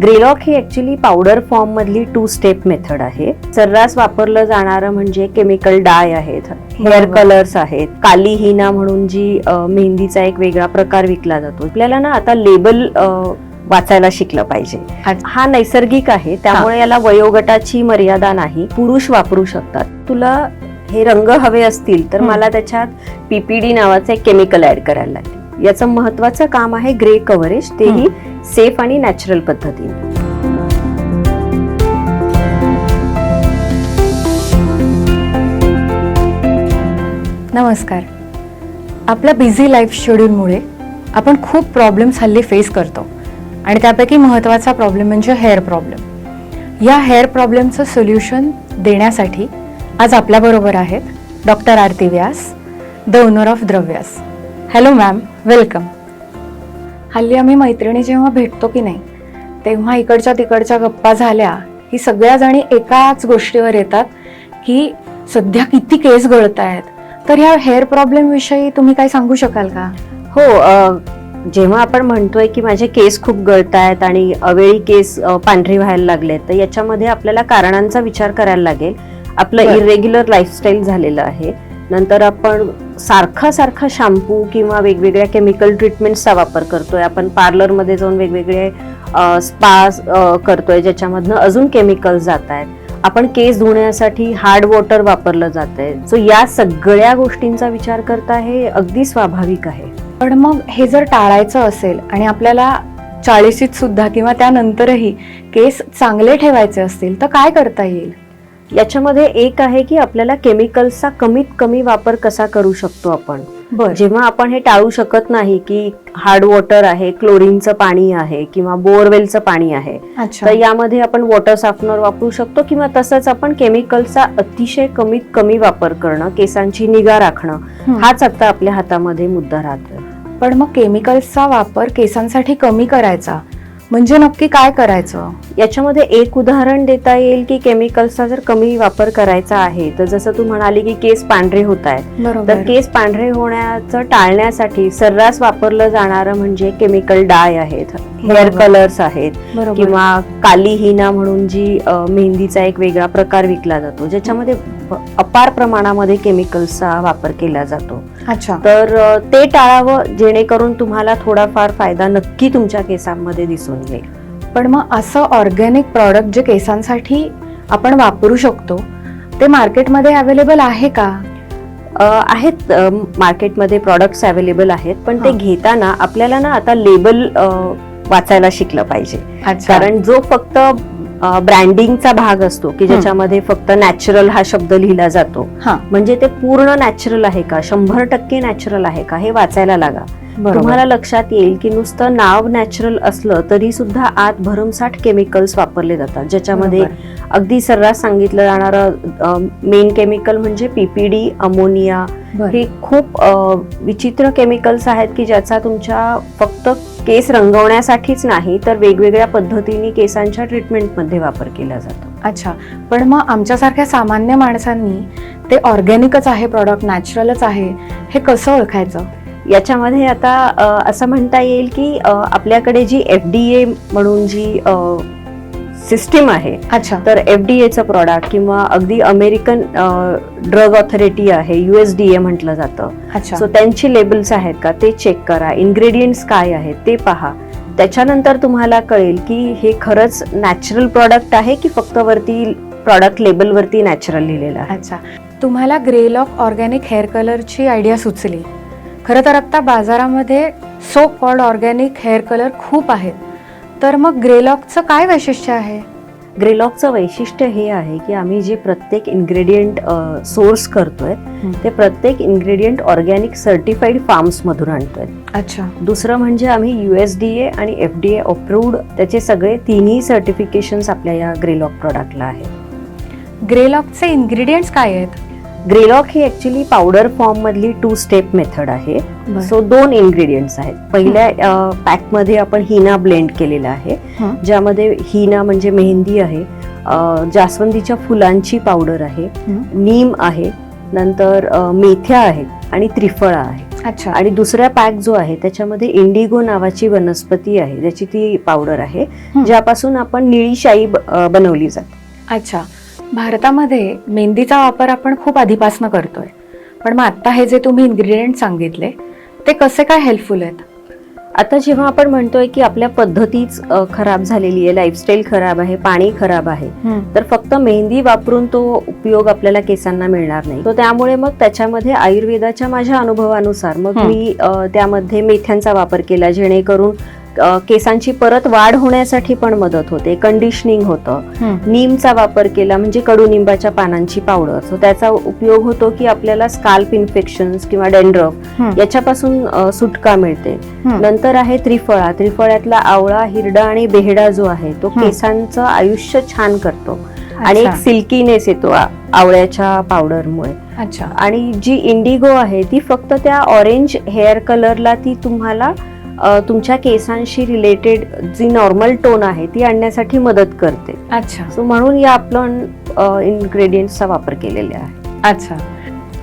ग्रेलॉक ही actually powder form मधली 2 step method आहे. सर्रास वापरलं जाणारं म्हणजे केमिकल डाय आहेत, हेअर कलर्स आहेत, काली हिना म्हणून जी मेहंदीचा एक वेगळा प्रकार विकला जातो. आपल्याला ना आता लेबल वाचायला शिकलं पाहिजे. हा नैसर्गिक आहे, त्यामुळे याला वयोगटाची मर्यादा नाही, पुरुष वापरू शकतात. तुला हे रंग हवे असतील तर मला त्याच्यात PPD नावाचं एक केमिकल ऍड करायला लागेल. याचं महत्वाचं काम आहे ग्रे कव्हरेज, तेही सेफ आणि नॅचरल पद्धतीने. नमस्कार. आपल्या बिझी लाईफ शेड्यूलमुळे आपण खूप प्रॉब्लेम्स हल्ली फेस करतो आणि त्यापैकी महत्त्वाचा प्रॉब्लेम म्हणजे हेअर प्रॉब्लेम. या हेअर प्रॉब्लेमचं सोल्युशन देण्यासाठी आज आपल्याबरोबर आहेत doctor Aarti Vyas, the owner of Dravyas. Hello ma'am, welcome. हल्ली आम्ही मैत्रिणी जेव्हा भेटतो की नाही तेव्हा इकडच्या तिकडच्या गप्पा झाल्या की सगळ्या जणी एकाच गोष्टीवर येतात की सध्या किती केस गळत आहेत. तर या हेअर प्रॉब्लेम विषयी तुम्ही काय सांगू शकाल का? हो, जेव्हा आपण म्हणतोय की माझे केस खूप गळत आहेत आणि अवेळी केस पांढरे व्हायला लागलेत, तर याच्यामध्ये आपल्याला कारणांचा विचार करायला लागेल. आपलं इरेग्युलर लाईफस्टाईल झालेलं आहे, नंतर आपण सारखा शॅम्पू किंवा वेगवेगळ्या केमिकल ट्रीटमेंट्सचा वापर करतोय, आपण पार्लरमध्ये जाऊन वेगवेगळे स्पा करतोय ज्याच्यामधनं अजून केमिकल्स जात आहेत, आपण केस धुण्यासाठी हार्ड वॉटर वापरलं जात आहे. सो या सगळ्या गोष्टींचा विचार करता हे अगदी स्वाभाविक आहे. पण मग हे जर टाळायचं असेल आणि आपल्याला 40शीत सुद्धा किंवा त्यानंतरही केस चांगले ठेवायचे असतील तर काय करता येईल? याच्यामध्ये एक आहे की आपल्याला केमिकल्सचा कमीत कमी वापर कसा करू शकतो आपण. जेव्हा आपण हे टाळू शकत नाही की हार्ड वॉटर आहे, क्लोरीनचं पाणी आहे किंवा बोअरवेलचं पाणी आहे, तर यामध्ये आपण वॉटर सॉफ्टनर वापरू शकतो किंवा तसंच आपण केमिकलचा अतिशय कमीत कमी वापर करणं, केसांची निगा राखणं, हाच आता आपल्या हातामध्ये मुद्दा राहतोय. पण मग केमिकल्सचा वापर केसांसाठी कमी करायचा म्हणजे नक्की काय करायचं? याच्यामध्ये एक उदाहरण देता येईल की केमिकल्सचा जर कमी वापर करायचा आहे तर जसं तू म्हणाली की केस पांढरे होत आहेत, तर केस पांढरे होण्याचं टाळण्यासाठी सर्रास वापरलं जाणारं म्हणजे केमिकल डाय आहेत, हेअर कलर्स आहेत किंवा काली हिना म्हणून जी मेहंदीचा एक वेगळा प्रकार विकला जातो ज्याच्यामध्ये अपार प्रमाणामध्ये केमिकल्सचा वापर केला जातो. तर ते टाळावं जेणेकरून तुम्हाला थोडाफार फायदा नक्की तुमच्या केसांमध्ये दिसून येईल. पण मग असं ऑर्गॅनिक प्रॉडक्ट जे केसांसाठी आपण वापरू शकतो ते मार्केटमध्ये अवेलेबल आहे का? आहेत, मार्केटमध्ये प्रॉडक्ट्स अवेलेबल आहेत, पण ते घेताना आपल्याला ना आता लेबल वाचायला शिकलं पाहिजे. कारण जो फक्त ब्रँडिंगचा भाग असतो की ज्याच्यामध्ये फक्त नॅचरल हा शब्द लिहिला जातो, म्हणजे ते पूर्ण नॅचरल आहे का, 100% नॅचरल आहे का हे वाचायला लागा. तुम्हाला लक्षात येईल की नुसतं नाव नॅचरल असलं तरी सुद्धा आत भरमसाठ केमिकल्स वापरले जातात, ज्याच्यामध्ये अगदी सर्रास सांगितलं जाणारं मेन केमिकल म्हणजे PPD, अमोनिया. हे खूप विचित्र केमिकल्स आहेत की ज्याचा तुमच्या फक्त केस रंगवण्यासाठीच नाही तर वेगवेगळ्या पद्धतीने केसांच्या ट्रीटमेंटमध्ये वापर केला जातो. पण मग आमच्यासारख्या सामान्य माणसांनी ते ऑर्गॅनिकच आहे प्रॉडक्ट, नॅचरलच आहे, हे कसं ओळखायचं? याच्यामध्ये आता असं म्हणता येईल की आपल्याकडे जी FDA म्हणून जी सिस्टीम आहे, तर FDAचं प्रॉडक्ट किंवा अगदी अमेरिकन ड्रग ऑथॉरिटी आहे, USDA म्हटलं जातं. सो त्यांची लेबल्स आहेत का ते चेक करा, इन्ग्रेडियंट्स काय आहेत ते पहा. त्याच्यानंतर तुम्हाला कळेल की हे खरंच नॅचरल प्रॉडक्ट आहे की फक्त वरती प्रॉडक्ट लेबल वरती नॅचरल लिहिलेलं आहे. तुम्हाला ग्रेलॉक ऑर्गॅनिक हेअर कलरची आयडिया सुचली. खरं तर आता बाजारामध्ये so called organic hair colour खूप आहेत, तर मग ग्रेलॉकचं काय वैशिष्ट्य आहे? ग्रेलॉकचं वैशिष्ट्य हे आहे की आम्ही जे प्रत्येक इन्ग्रेडियंट सोर्स करतोय ते प्रत्येक इन्ग्रेडियंट ऑर्गॅनिक सर्टिफाईड फार्म्स मधून आणतोय. दुसरं म्हणजे आम्ही USDA आणि FDA अप्रूव्ड त्याचे सगळे तिन्ही सर्टिफिकेशन्स आपल्या या ग्रेलॉक प्रोडक्टला आहेत. ग्रेलॉकचे इन्ग्रेडियंट्स काय आहेत? ग्रेलॉक ही ऍक्च्युली पावडर फॉर्म मधली 2 स्टेप मेथड आहे. सो 2 इन्ग्रेडियंट्स आहेत. पहिल्या पॅक मध्ये आपण हिना ब्लेंड केलेला आहे, ज्यामध्ये हिना म्हणजे मेहंदी आहे, जास्वंदीच्या फुलांची पावडर आहे, नीम आहे, नंतर मेथ्या आहेत आणि त्रिफळा आहे. अच्छा. आणि दुसरा पॅक जो आहे त्याच्यामध्ये इंडिगो नावाची वनस्पती आहे, ज्याची ती पावडर आहे, ज्यापासून आपण निळी शाई बनवली जाते. अच्छा. भारतामध्ये मेहंदीचा वापर आपण खूप आधीपासून करतोय, पण मग आता हे जे तुम्ही इन्ग्रेडियंट सांगितले ते कसे काय हेल्पफुल आहेत? आता जेव्हा आपण म्हणतोय की आपल्या पद्धतीच खराब झालेली आहे, लाईफस्टाईल खराब आहे, पाणी खराब आहे, तर फक्त मेहंदी वापरून तो उपयोग आपल्याला केसांना मिळणार नाही. तो त्यामुळे मग त्याच्यामध्ये आयुर्वेदाच्या माझ्या अनुभवानुसार मग मी त्यामध्ये मेथ्यांचा वापर केला, जेणेकरून केसांची परत वाढ होण्यासाठी पण मदत होते, कंडिशनिंग होतं. नीमचा वापर केला, म्हणजे कडुनिंबाच्या पानांची पावडर, सो त्याचा उपयोग होतो की आपल्याला स्काल्प इन्फेक्शन्स किंवा डेंड्रफ याच्यापासून सुटका मिळते. नंतर आहे त्रिफळा. त्रिफळ्यातला आवळा, हिरडा आणि बेहडा जो आहे तो केसांचं आयुष्य छान करतो आणि एक सिल्कीनेस येतो आवळ्याच्या पावडरमुळे. अच्छा. आणि जी इंडिगो आहे ती फक्त त्या ऑरेंज हेअर कलरला ती तुम्हाला तुमच्या केसांशी रिलेटेड जी नॉर्मल टोन आहे ती आणण्यासाठी मदत करते. अच्छा. सो म्हणून या आपण इन्ग्रेडियंट्सचा वापर केलेला आहे. अच्छा.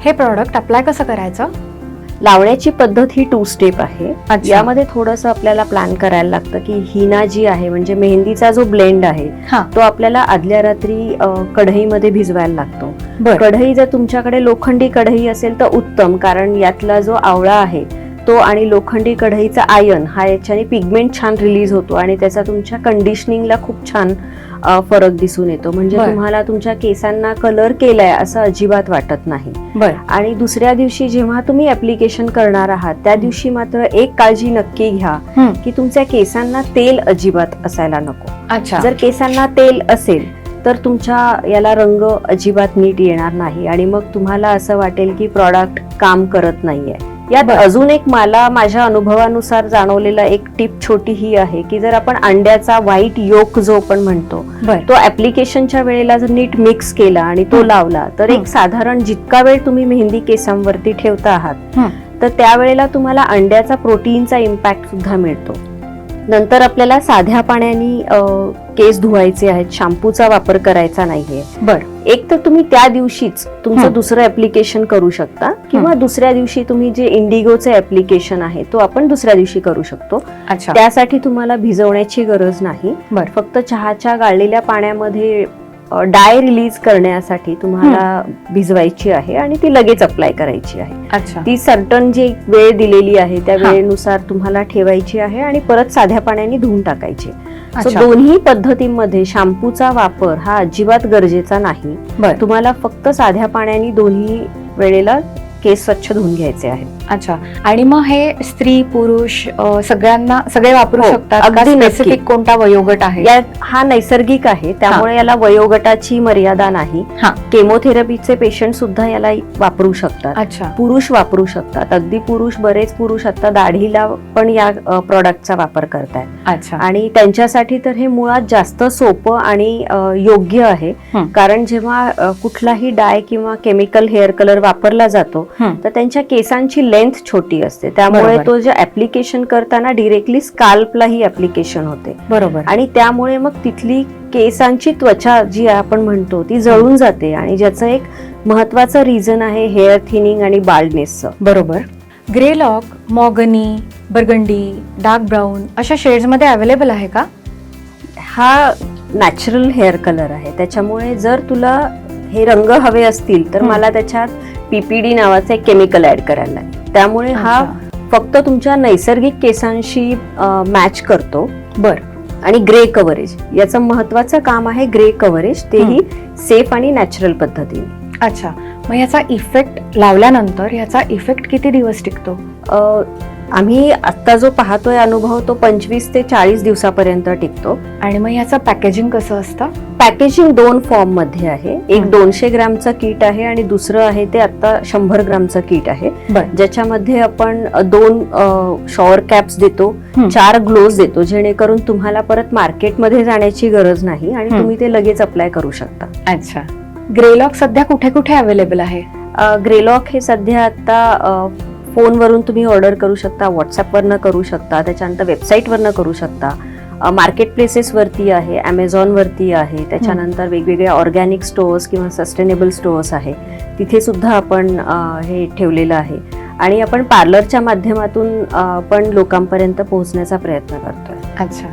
हे प्रॉडक्ट अप्लाय कसं करायचं? लावण्याची पद्धत ही 2 स्टेप आहे. अच्छा. यामध्ये थोडंसं आपल्याला प्लॅन करायला लागतं की हिना जी आहे, म्हणजे मेहंदीचा जो ब्लेंड आहे तो आपल्याला आदल्या रात्री कढईमध्ये भिजवायला लागतो. कढई जर तुमच्याकडे लोखंडी कढई असेल तर उत्तम, कारण यातला जो आवळा आहे तो आणि लोखंडी कढईचा आयन हा याच्याने पिगमेंट छान रिलीज होतो आणि त्याचा तुमच्या कंडिशनिंगला खूप छान फरक दिसून येतो. म्हणजे तुम्हाला तुमच्या केसांना कलर केलाय असं अजिबात वाटत नाही. आणि दुसऱ्या दिवशी जेव्हा तुम्ही ऍप्लिकेशन करणार आहात त्या दिवशी मात्र एक काळजी नक्की घ्या की तुमच्या केसांना तेल अजिबात असायला नको. अच्छा. जर केसांना तेल असेल तर तुमच्या याला रंग अजिबात नीट येणार नाही आणि मग तुम्हाला असं वाटेल की प्रॉडक्ट काम करत नाहीये. यात अजून एक मला माझ्या अनुभवानुसार जाणवलेला एक टिप छोटी ही आहे की जर आपण अंड्याचा व्हाईट योक जो आपण म्हणतो तो ऍप्लिकेशनच्या वेळेला जर नीट मिक्स केला आणि तो लावला तर एक साधारण जितका वेळ तुम्ही मेहंदी केसांवरती ठेवता आहात तर त्यावेळेला तुम्हाला अंड्याचा प्रोटीनचा इम्पॅक्ट सुद्धा मिळतो. नंतर आपल्याला साध्या पाण्याने केस धुवायचे आहेत, शॅम्पूचा वापर करायचा नाहीये. एक तर तुम्ही त्या दिवशीच तुमचं दुसरं ऍप्लिकेशन करू शकता किंवा दुसऱ्या दिवशी तुम्ही जे इंडिगोचे ऍप्लिकेशन आहे तो आपण दुसऱ्या दिवशी करू शकतो. त्यासाठी तुम्हाला भिजवण्याची गरज नाही. फक्त चहाच्या गाळलेल्या पाण्यामध्ये डाय रिलीज करण्यासाठी तुम्हाला भिजवायची आहे आणि ती लगेच अप्लाय करायची आहे. ती सर्टन जी वेळ दिलेली आहे त्या वेळेनुसार तुम्हाला ठेवायची आहे आणि परत साध्या पाण्याने धुवून टाकायची. सो दोन्ही पद्धतींमध्ये शॅम्पूचा वापर हा अजिबात गरजेचा नाही. तुम्हाला फक्त साध्या पाण्याने दोन्ही वेळेला केस स्वच्छ धुवून घ्यायचे आहेत. अच्छा. आणि मग हे स्त्री पुरुष सगळ्यांना सगळे वापरू शकतात? अगदी स्पेसिफिक कोणता वयोगट आहे? हा नैसर्गिक आहे त्यामुळे याला वयोगटाची मर्यादा नाही. केमोथेरपीचे पेशंट सुद्धा याला वापरू शकतात. अच्छा. पुरुष वापरू शकतात. अगदी पुरुष, बरेच पुरुष आता दाढीला पण या प्रॉडक्टचा वापर करतायत. अच्छा. आणि त्यांच्यासाठी तर हे मुळात जास्त सोपं आणि योग्य आहे, कारण जेव्हा कुठलाही डाय किंवा केमिकल हेअर कलर वापरला जातो तर त्यांच्या केसांची लेंथ छोटी असते, त्यामुळे तो जे ऍप्लिकेशन करताना डिरेक्टली स्काल्पला ही ऍप्लिकेशन होते. आणि त्यामुळे मग तिथली केसांची त्वचा जी आपण म्हणतो ती जळून जाते आणि ज्याचं एक महत्वाचं रिझन आहे हेअर थिनिंग आणि बाल्डनेसचं. Grey lock, mahogany, burgundy, dark brown अशा शेड्स मध्ये अवेलेबल आहे का? हा नॅचरल हेअर कलर आहे, त्याच्यामुळे जर तुला हे रंग हवे असतील तर मला त्याच्यात PPD नावाचं एक केमिकल ऍड करायला आहे. त्यामुळे हा फक्त तुमच्या नैसर्गिक केसांशी मॅच करतो. आणि ग्रे कव्हरेज याचं महत्वाचं काम आहे. ग्रे कव्हरेज तेही सेफ आणि नॅचरल पद्धतीने. अच्छा. मग याचा इफेक्ट लावल्यानंतर याचा इफेक्ट किती दिवस टिकतो? आम्ही आता जो पाहतोय अनुभव तो 25 ते 40 दिवसापर्यंत टिकतो. आणि मग याचं पॅकेजिंग कसं असतं? पॅकेजिंग 2 फॉर्म मध्ये आहे. एक 200 ग्रामचं किट आहे आणि दुसरं आहे ते आता 100 ग्रामचं किट आहे, ज्याच्यामध्ये आपण 2 शॉवर कॅप्स देतो, 4 ग्लोव्ज देतो, जेणेकरून तुम्हाला परत मार्केटमध्ये जाण्याची गरज नाही आणि तुम्ही ते लगेच अप्लाय करू शकता. अच्छा. ग्रेलॉक सध्या कुठे कुठे अवेलेबल आहे? ग्रेलॉक हे सध्या आता फोनवरून तुम्ही ऑर्डर करू शकता, व्हॉट्सअपवरनं करू शकता, त्याच्यानंतर वेबसाईटवरनं करू शकता, मार्केट प्लेसेस वरती आहे, Amazon वरती आहे, त्याच्यानंतर वेगवेगळ्या ऑर्गॅनिक स्टोअर्स किंवा सस्टेनेबल स्टोअर्स आहे, तिथे सुद्धा आपण हे ठेवलेलं आहे. आणि आपण पार्लरच्या माध्यमातून पण लोकांपर्यंत पोहोचण्याचा प्रयत्न करतोय. अच्छा.